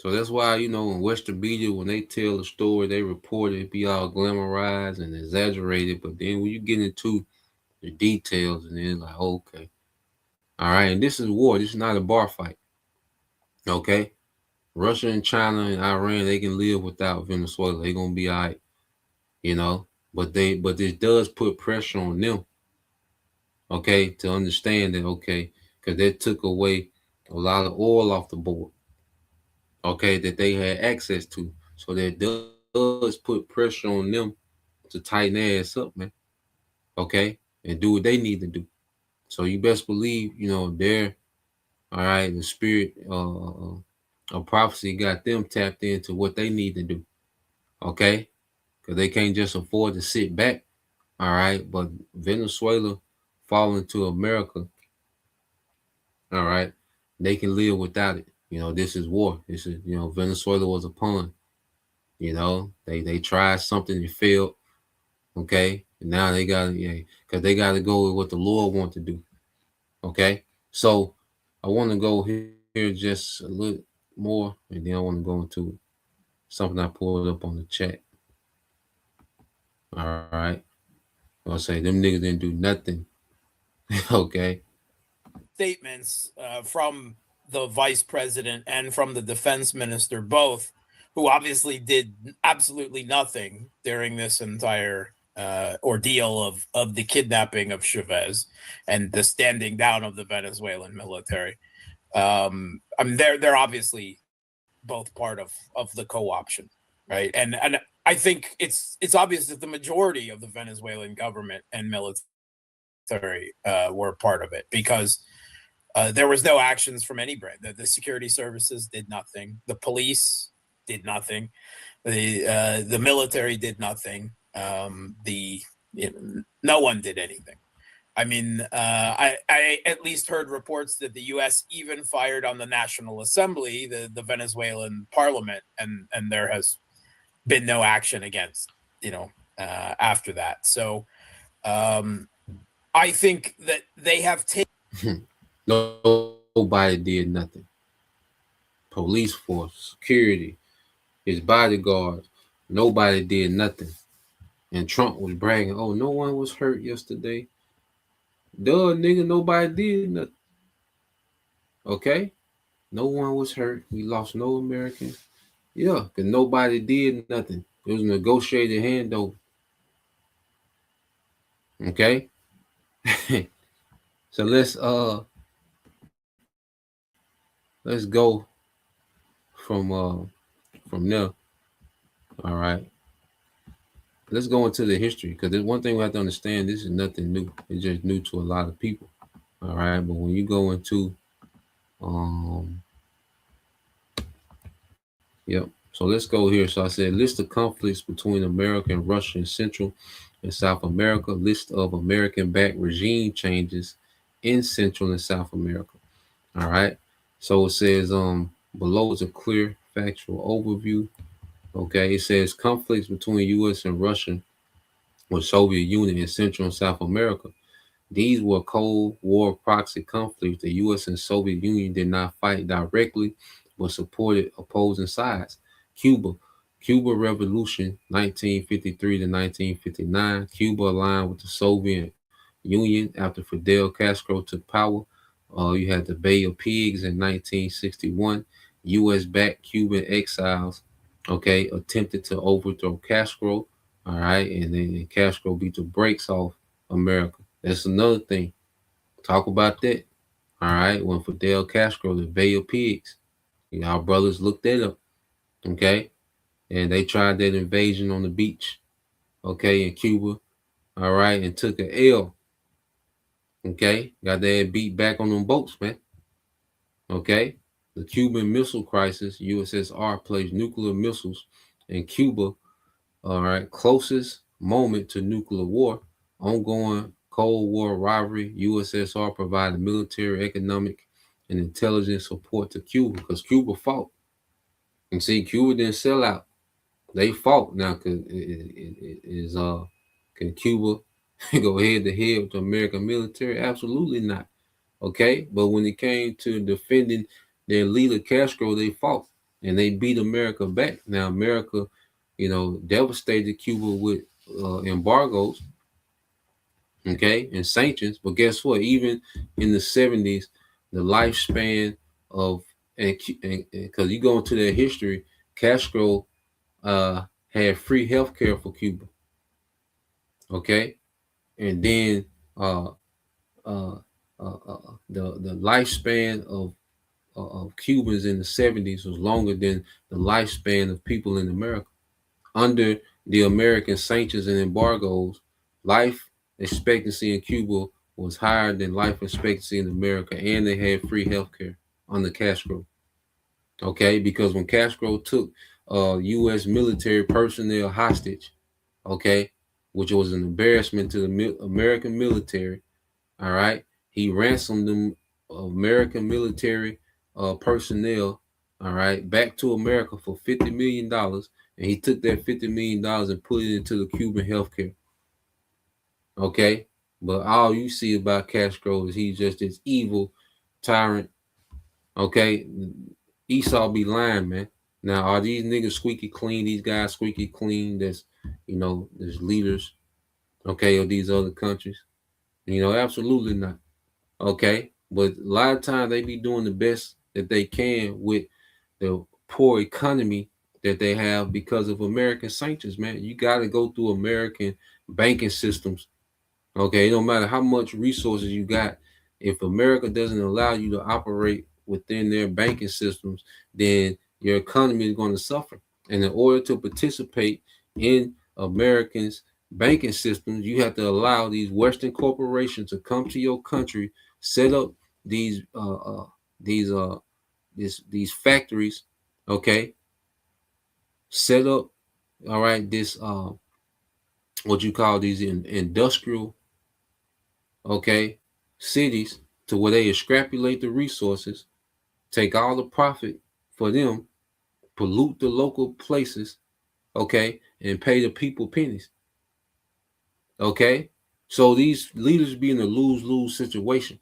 So that's why, in Western media, when they tell a story, they report it be all glamorized and exaggerated. But then when you get into the details, and then like, okay. All right. And this is war. This is not a bar fight. Okay. Russia and China and Iran, they can live without Venezuela. They're going to be all right, But this does put pressure on them, okay, to understand that, okay, because they took away a lot of oil off the board. Okay, that they had access to. So that does put pressure on them to tighten their ass up, man. Okay, and do what they need to do. So you best believe, they're all right. The spirit of prophecy got them tapped into what they need to do. Okay, because they can't just afford to sit back. All right, but Venezuela falling to America. All right, they can live without it. This is war. This is Venezuela was a pawn. They tried something and failed. Okay, and now they got because they got to go with what the Lord wants to do. Okay, so I want to go here just a little more, and then I want to go into something I pulled up on the chat. All right, I'll say them niggas didn't do nothing. Okay, Statements from the vice president and from the defense minister, both who obviously did absolutely nothing during this entire ordeal of the kidnapping of Chavez and the standing down of the Venezuelan military. I mean, they're obviously both part of the co-option, right? And I think it's obvious that the majority of the Venezuelan government and military were part of it, because there was no actions from any branch. The security services did nothing. The police did nothing. The military did nothing. No one did anything. I mean, I at least heard reports that the U.S. even fired on the National Assembly, the Venezuelan parliament, and there has been no action against, after that. So I think that they have taken. Nobody did nothing. Police force, security, his bodyguards, nobody did nothing. And Trump was bragging, "Oh, no one was hurt yesterday." Duh, nigga, nobody did nothing. Okay, no one was hurt. We lost no Americans. Yeah, because nobody did nothing. It was a negotiated handover. Okay. So let's go from there. All right. Let's go into the history, because there's one thing we have to understand. This is nothing new. It's just new to a lot of people. All right. But when you go into um yep. So let's go here. So I said list of conflicts between America and Russia in Central and South America, list of American-backed regime changes in Central and South America. All right. So it says below is a clear factual overview. Okay. It says conflicts between US and Russia with Soviet Union in Central and South America. These were Cold War proxy conflicts. The US and Soviet Union did not fight directly, but supported opposing sides. Cuba. Cuba Revolution, 1953 to 1959. Cuba aligned with the Soviet Union after Fidel Castro took power. You had the Bay of Pigs in 1961. U.S.-backed Cuban exiles, okay, attempted to overthrow Castro, all right, and then Castro beat the brakes off America. That's another thing. Talk about that. All right. When Fidel Castro, the Bay of Pigs, our brothers looked that up. Okay. And they tried that invasion on the beach. Okay. In Cuba. All right. And took an L. Okay. Got their beat back on them boats, man. Okay. The Cuban Missile Crisis, USSR placed nuclear missiles in Cuba. All right. Closest moment to nuclear war. Ongoing Cold War rivalry. USSR provided military, economic, and intelligence support to Cuba because Cuba fought. And see, Cuba didn't sell out. They fought. Now, can Cuba go head to head with the American military? Absolutely not. Okay, but when it came to defending their leader Castro, they fought and they beat America back. Now, America, devastated Cuba with embargoes, okay, and sanctions. But guess what? Even in the 70s, the lifespan of and because you go into their history, Castro had free health care for Cuba, okay, and then the lifespan of of Cubans in the 70s was longer than the lifespan of people in America. Under the American sanctions and embargoes, life expectancy in Cuba was higher than life expectancy in America, and they had free healthcare under Castro. Okay, because when Castro took U.S. military personnel hostage, okay, which was an embarrassment to the American military, all right, he ransomed them American military personnel, all right, back to America for $50 million, and he took that $50 million and put it into the Cuban healthcare. Okay, but all you see about Castro is he's just this evil tyrant. Okay, Esau be lying, man. Now, are these niggas squeaky clean? These guys squeaky clean? There's leaders, okay, of these other countries. Absolutely not. Okay, but a lot of times they be doing the best that they can with the poor economy that they have because of American sanctions, man. You got to go through American banking systems. Okay, no matter how much resources you got, if America doesn't allow you to operate within their banking systems, then your economy is going to suffer. And in order to participate in Americans' banking systems, you have to allow these Western corporations to come to your country, set up these these factories, okay, set up, all right, this what you call these industrial, okay, cities, to where they extrapolate the resources, take all the profit for them, pollute the local places, okay, and pay the people pennies. Okay, so these leaders be in a lose-lose situation,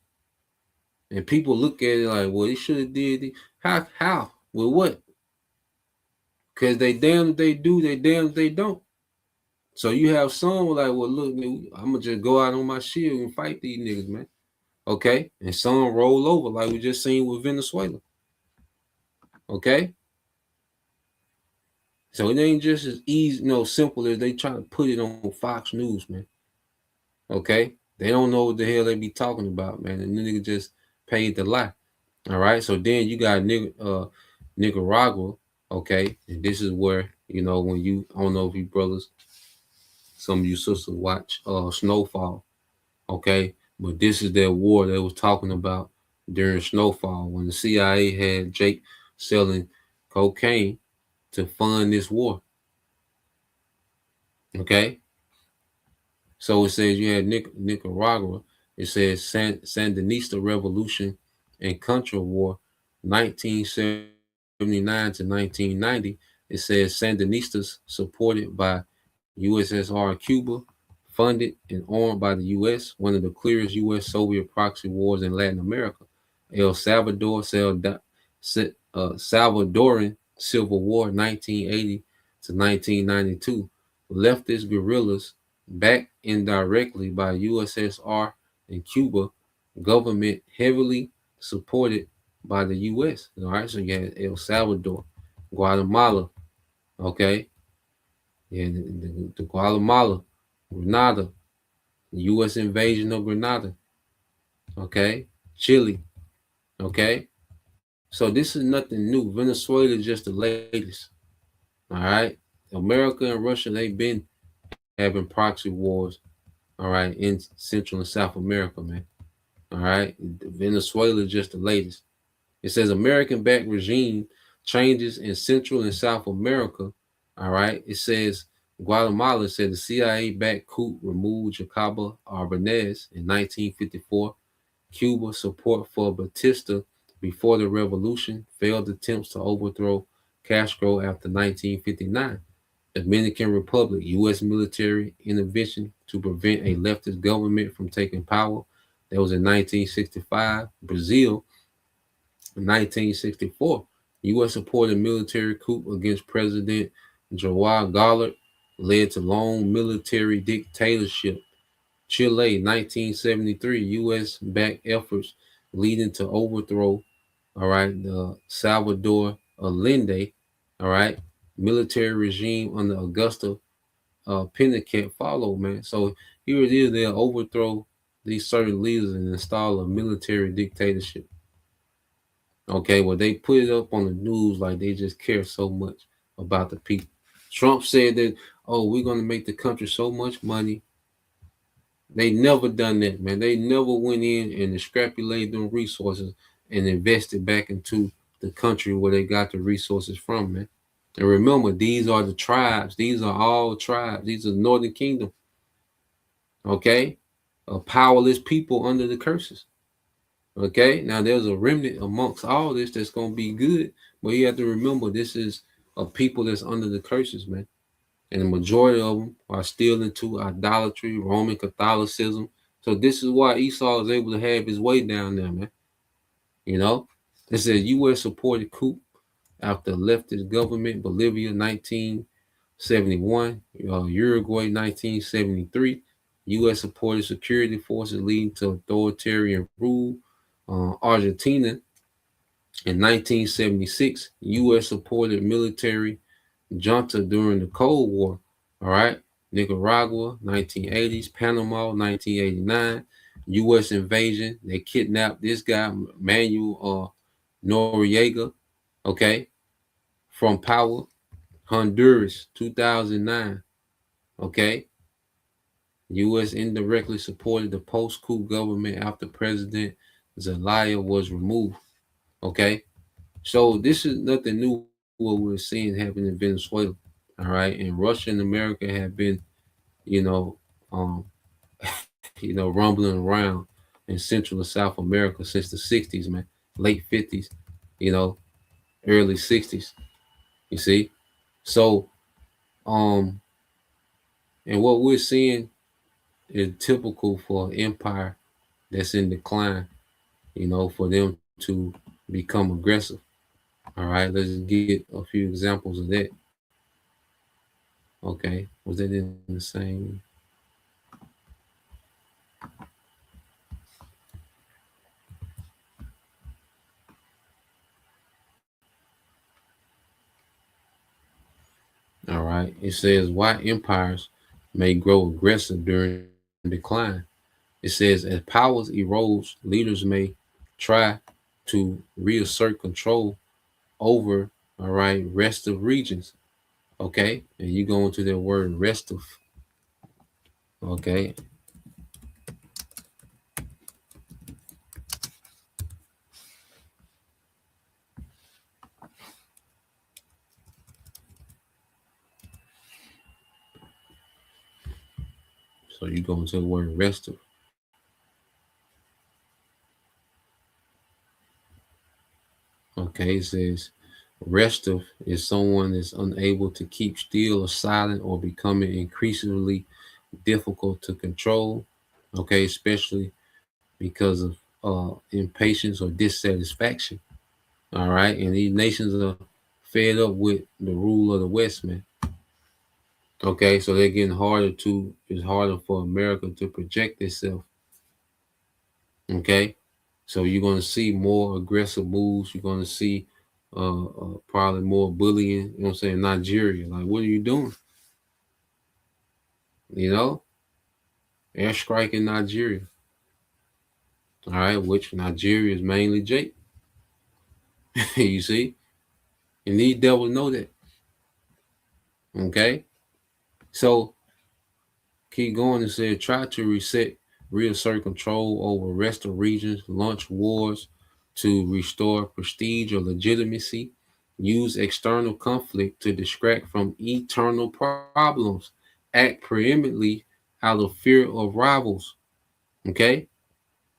and people look at it like, well, they should have did it. How with what? Because they damn if they do, they damn if they don't. So you have some like, well, look, I'm gonna just go out on my shield and fight these niggas, man. Okay, and some roll over like we just seen with Venezuela. Okay, so it ain't just as easy, simple as they try to put it on Fox News, man. Okay, they don't know what the hell they be talking about, man, and the nigga just paid the lie. All right, so then you got Nicaragua. Okay, and this is where when I don't know if you brothers, some of you sisters watch Snowfall. Okay, but this is that war they was talking about during Snowfall when the CIA had Jake selling cocaine to fund this war. Okay, so it says you had Nicaragua. It says Sandinista Revolution and Contra War, 1979 to 1990. It says Sandinistas supported by USSR Cuba, funded and armed by the U.S., one of the clearest U.S.-Soviet proxy wars in Latin America. El Salvador, Salvadoran Civil War, 1980 to 1992. Leftist guerrillas backed indirectly by USSR and Cuba government, heavily supported by the U.S. All right, so you had El Salvador, Guatemala, okay, and the Guatemala, Grenada, the U.S. invasion of Grenada, okay, Chile, okay. So this is nothing new. Venezuela is just the latest. All right, America and Russia, they've been having proxy wars, all right, in Central and South America, man. All right, Venezuela is just the latest. It says American-backed regime changes in Central and South America. All right, it says Guatemala said the CIA-backed coup removed Jacobo Arbenez in 1954. Cuba support for Batista before the revolution, failed attempts to overthrow Castro after 1959. Dominican Republic, U.S. military intervention to prevent a leftist government from taking power. That was in 1965. Brazil, in 1964. U.S. supported military coup against President João Goulart led to long military dictatorship. Chile, 1973. U.S. backed efforts leading to overthrow, all right, the Salvador Allende, all right, military regime under Augusto Pinochet followed, man. So here it is, they'll overthrow these certain leaders and install a military dictatorship. Okay, well, they put it up on the news like they just care so much about the people. Trump said that, oh, we're going to make the country so much money. They never done that, man. They never went in and extrapolated them resources and invested back into the country where they got the resources from, man. And remember, these are the tribes. These are all tribes. These are Northern Kingdom, okay? Powerless people under the curses. Okay, now there's a remnant amongst all this that's gonna be good, but you have to remember this is a people that's under the curses, man. And the majority of them are still into idolatry, Roman Catholicism. So this is why Esau is able to have his way down there, man. You know, it says U.S. supported coup after leftist government, Bolivia 1971, Uruguay 1973. U.S. supported security forces leading to authoritarian rule. Argentina in 1976, U.S. supported military junta during the Cold War. All right. Nicaragua, 1980s. Panama, 1989. U.S. invasion. They kidnapped this guy, Manuel Noriega, okay, from power. Honduras, 2009. Okay. U.S. indirectly supported the post-coup government after President Zelaya was removed. Okay. So this is nothing new what we're seeing happen in Venezuela. All right. And Russia and America have been, you know, um, rumbling around in Central and South America since the 60s, man. Late 50s, you know, early 60s. You see? So, um, and what we're seeing is typical for an empire that's in decline, for them to become aggressive. All right, let's get a few examples of that. Okay, was that in the same? All right, it says why empires may grow aggressive during decline. It says as powers erodes, leaders may try to reassert control over, all right, restive regions. Okay, and you go into that word restive. Okay, so you go into the word restive. Okay, it says restive is someone that's unable to keep still or silent or becoming increasingly difficult to control. Okay, especially because of impatience or dissatisfaction. All right, and these nations are fed up with the rule of the West, man. Okay, so they're getting harder to. It's harder for America to project itself. Okay, so you're going to see more aggressive moves. You're going to see probably more bullying. You know what I'm saying? Nigeria, like, what are you doing? You know, airstrike in Nigeria. All right, which Nigeria is mainly Jake. You see, and these devils know that. Okay, so keep going and say try to reassert control over restant regions, launch wars to restore prestige or legitimacy, use external conflict to distract from eternal problems, act preeminently out of fear of rivals. Okay?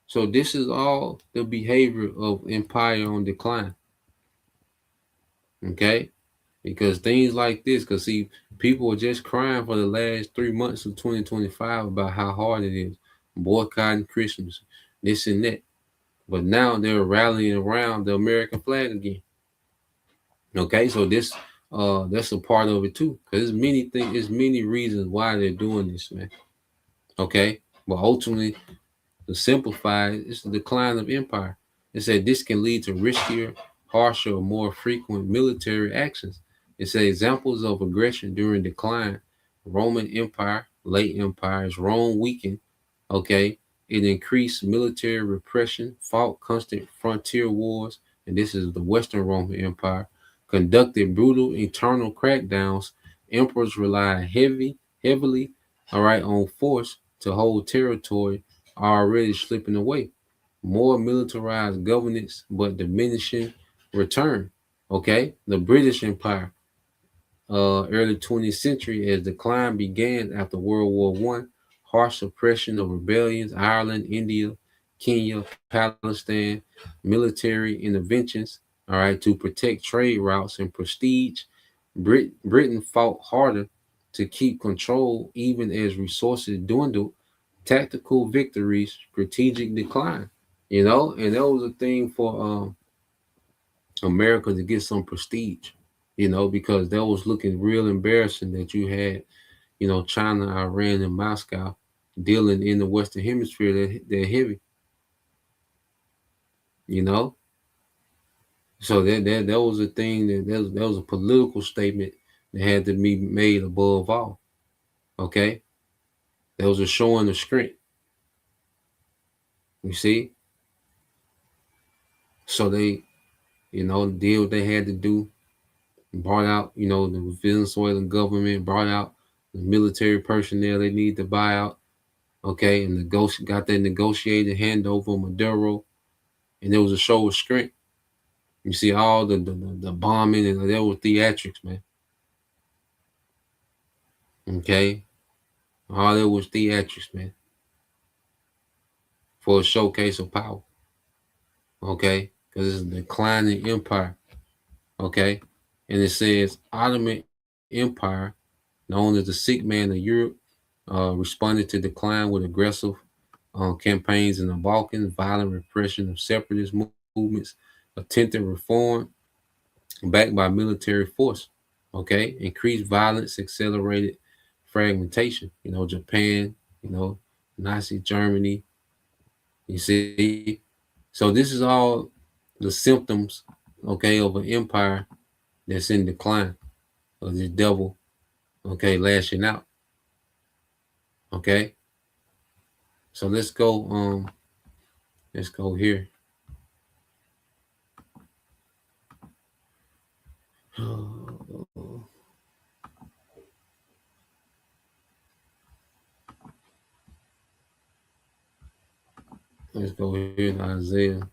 So this is all the behavior of empire on decline. Okay? Because things like this, because see, people are just crying for the last 3 months of 2025 about how hard it is, boycotting Christmas, this and that. But now they're rallying around the American flag again. Okay, so this that's a part of it too, because there's many reasons why they're doing this, man. Okay, but ultimately, to simplify, it's the decline of empire. It said this can lead to riskier, harsher, or more frequent military actions. It said examples of aggression during decline: Roman Empire, late empires, Rome weakened. Okay, it increased military repression, fought constant frontier wars, and this is the Western Roman Empire, conducted brutal internal crackdowns. Emperors relied heavily, all right, on force to hold territory already slipping away. More militarized governance, but diminishing return. Okay, the British Empire, early 20th century, as decline began after World War One, harsh suppression of rebellions, Ireland, India, Kenya, Palestine, military interventions, all right, to protect trade routes and prestige. Britain fought harder to keep control even as resources dwindled, tactical victories, strategic decline. And that was a thing for America to get some prestige, because that was looking real embarrassing that you had, China, Iran, and Moscow dealing in the Western Hemisphere they're heavy, you know. So that was a thing that was a political statement that had to be made above all. Okay, that was a showing of strength. You see, so they, did what they had to do, brought out, the Venezuelan government brought out the military personnel they need to buy out. Okay, and got that negotiated handover Maduro, and there was a show of strength. You see all the bombing, and there was theatrics, man. Okay, all there was theatrics, man, for a showcase of power. Okay, because it's a declining empire. Okay, and it says Ottoman Empire, known as the sick man of Europe, responded to decline with aggressive campaigns in the Balkans, violent repression of separatist movements, attempted reform backed by military force. Okay, increased violence, accelerated fragmentation. Japan, Nazi Germany. You see, so this is all the symptoms, okay, of an empire that's in decline, of the devil, okay, lashing out. Okay, so let's go here. Let's go here to Isaiah.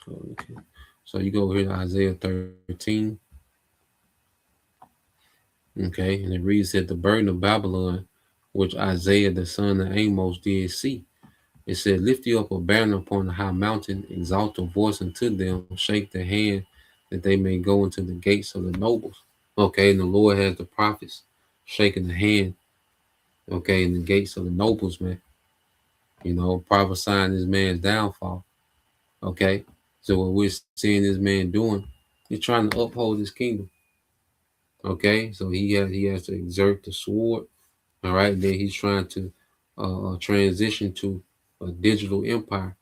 Okay. So you go here to Isaiah 13. Okay, and it reads that the burden of Babylon, which Isaiah the son of Amos did see. It said, lift you up a banner upon the high mountain, exalt a voice unto them, shake the hand that they may go into the gates of the nobles. Okay, and the Lord has the prophets shaking the hand, okay, in the gates of the nobles, man. Prophesying this man's downfall. Okay, so what we're seeing this man doing, he's trying to uphold his kingdom. Okay, so he has to exert the sword. All right, then he's trying to transition to a digital empire,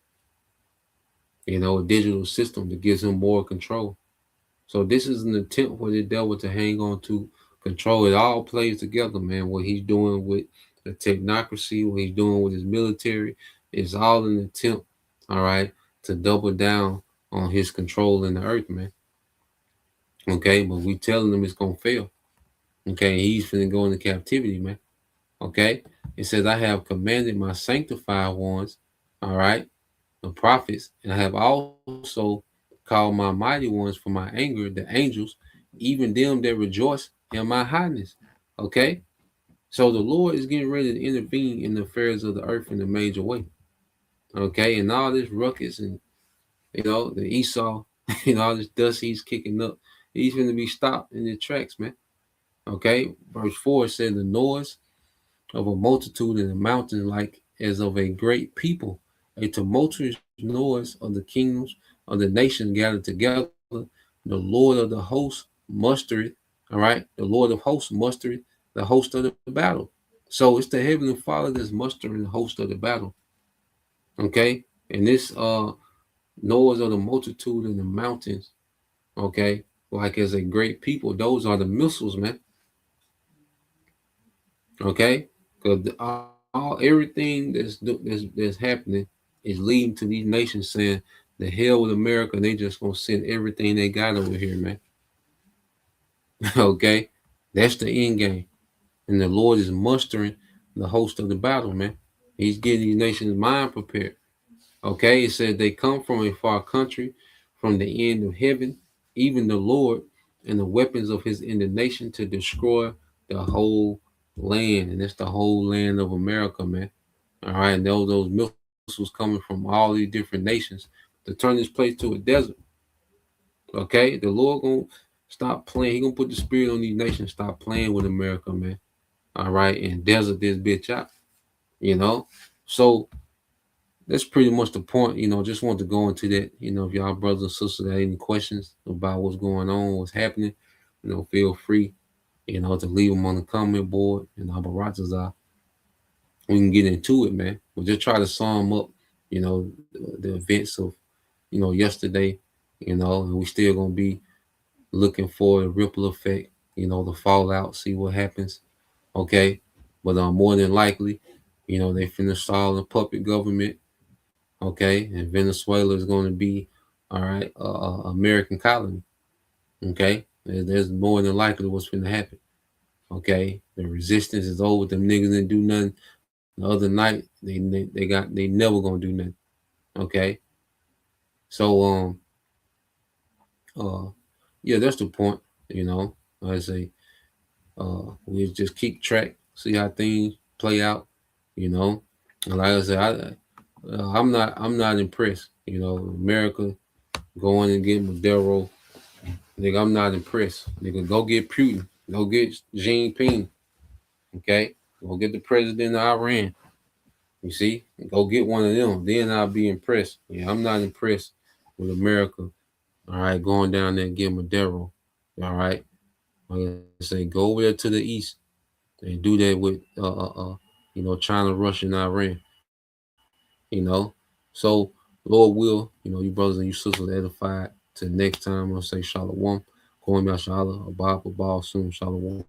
a digital system that gives him more control. So this is an attempt for the devil to hang on to control. It all plays together, man. What he's doing with the technocracy, what he's doing with his military, is all an attempt, all right, to double down on his control in the earth, man. Okay, but we telling him it's gonna fail. Okay, he's finna go into captivity, man. Okay, it says, I have commanded my sanctified ones, all right, the prophets, and I have also called my mighty ones for my anger, the angels, even them that rejoice in my highness. Okay, so the Lord is getting ready to intervene in the affairs of the earth in a major way. Okay, and all this ruckus and the Esau, all this dust he's kicking up, he's going to be stopped in the tracks, man. Okay, verse 4 said, the noise of a multitude in the mountains, like as of a great people, a tumultuous noise of the kingdoms of the nations gathered together. The Lord of the hosts mustered, all right, the Lord of hosts mustered the host of the battle. So it's the heavenly Father that's mustering the host of the battle. Okay, and this noise of the multitude in the mountains, okay, like as a great people, those are the missiles, man. Okay, because all everything that's happening is leading to these nations saying the hell with America, and they just gonna send everything they got over here, man. Okay, that's the end game, and the Lord is mustering the host of the battle, man. He's getting these nations' mind prepared. Okay, it says they come from a far country, from the end of heaven, even the Lord, and the weapons of his indignation to destroy the whole land. And it's the whole land of America, man. All right, and those missiles coming from all these different nations to turn this place to a desert. Okay, the Lord gonna stop playing. He gonna put the spirit on these nations, stop playing with America, man. All right, and desert this bitch out, you know. So that's pretty much the point. Just want to go into that. If y'all brothers and sisters have any questions about what's going on, what's happening, feel free, to leave them on the comment board. And Abaratazar, we can get into it, man. We'll just try to sum up, the events of, yesterday, and we still gonna be looking for the ripple effect, the fallout, see what happens. Okay. But more than likely, they finna install a puppet government. Okay, and Venezuela is going to be, all right, American colony. Okay, there's more than likely what's going to happen. Okay, the resistance is over. Them niggas didn't do nothing the other night. They never gonna do nothing. Okay, so uh yeah, that's the point. Like I say, we just keep track, see how things play out. You know, and like I said, I'm not impressed. America going and getting Maduro. Nigga, I'm not impressed. Nigga, go get Putin. Go get Xi Jinping. Okay? Go get the president of Iran. You see? Go get one of them. Then I'll be impressed. Yeah, I'm not impressed with America. All right, going down there and get Maduro. All right? Like I say, go over there to the east and do that with China, Russia, and Iran. So Lord will, you brothers and you sisters edified. Till next time, I'll say Shalom. Going out Shalom, Abba, soon, Shalom.